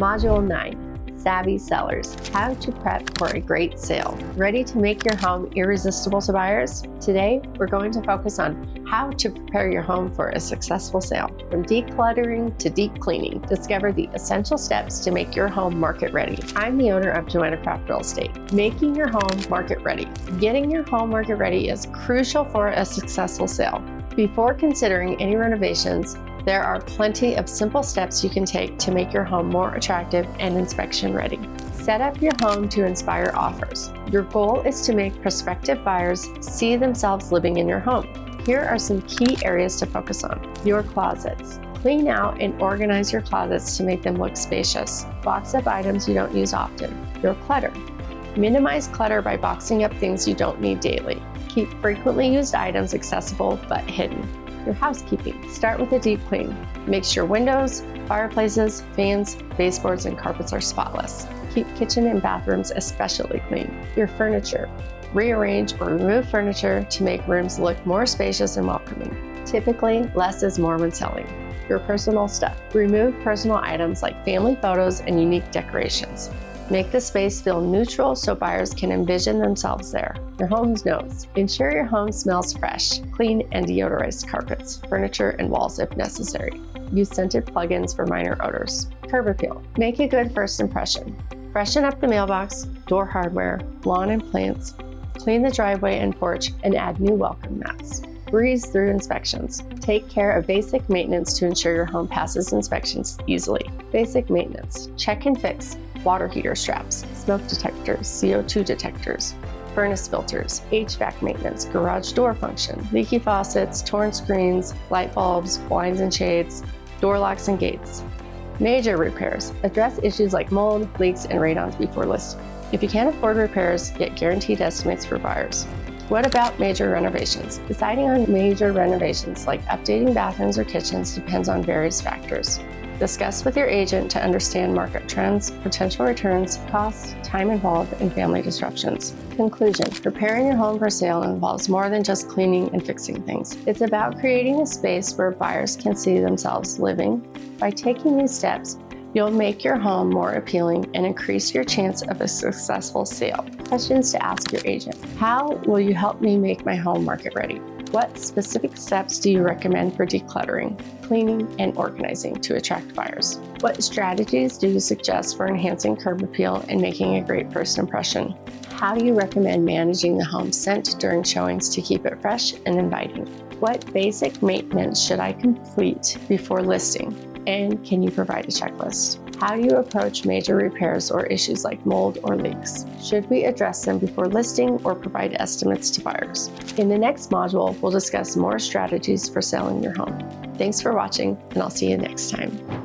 Module 9, Savvy Sellers, how to prep for a great sale. Ready to make your home irresistible to buyers? Today, we're going to focus on how to prepare your home for a successful sale. From decluttering to deep cleaning, discover the essential steps to make your home market ready. I'm the owner of JoAnna Kraft Real Estate. Making your home market ready. Getting your home market ready is crucial for a successful sale. Before considering any renovations, there are plenty of simple steps you can take to make your home more attractive and inspection ready. Set up your home to inspire offers. Your goal is to make prospective buyers see themselves living in your home. Here are some key areas to focus on. Your closets. Clean out and organize your closets to make them look spacious. Box up items you don't use often. Your clutter. Minimize clutter by boxing up things you don't need daily. Keep frequently used items accessible but hidden. Your housekeeping. Start with a deep clean. Make sure windows, fireplaces, fans, baseboards, and carpets are spotless. Keep kitchen and bathrooms especially clean. Your furniture. Rearrange or remove furniture to make rooms look more spacious and welcoming. Typically, less is more when selling. Your personal stuff. Remove personal items like family photos and unique decorations. Make the space feel neutral so buyers can envision themselves there. Your home's notes. Ensure your home smells fresh, clean, and deodorized carpets, furniture, and walls if necessary. Use scented plugins for minor odors. Curb appeal. Make a good first impression. Freshen up the mailbox, door hardware, lawn and plants. Clean the driveway and porch, and add new welcome mats. Breeze through inspections. Take care of basic maintenance to ensure your home passes inspections easily. Basic maintenance. Check and fix water heater straps, smoke detectors, CO2 detectors, furnace filters, HVAC maintenance, garage door function, leaky faucets, torn screens, light bulbs, blinds and shades, door locks and gates. Major repairs. Address issues like mold, leaks, and radons before listing. If you can't afford repairs, get guaranteed estimates for buyers. What about major renovations? Deciding on major renovations like updating bathrooms or kitchens depends on various factors. Discuss with your agent to understand market trends, potential returns, costs, time involved, and family disruptions. Conclusion. Preparing your home for sale involves more than just cleaning and fixing things. It's about creating a space where buyers can see themselves living. By taking these steps, you'll make your home more appealing and increase your chance of a successful sale. Questions to ask your agent. How will you help me make my home market ready? What specific steps do you recommend for decluttering, cleaning, and organizing to attract buyers? What strategies do you suggest for enhancing curb appeal and making a great first impression? How do you recommend managing the home scent during showings to keep it fresh and inviting? What basic maintenance should I complete before listing? And can you provide a checklist? How do you approach major repairs or issues like mold or leaks? Should we address them before listing or provide estimates to buyers? In the next module, we'll discuss more strategies for selling your home. Thanks for watching, and I'll see you next time.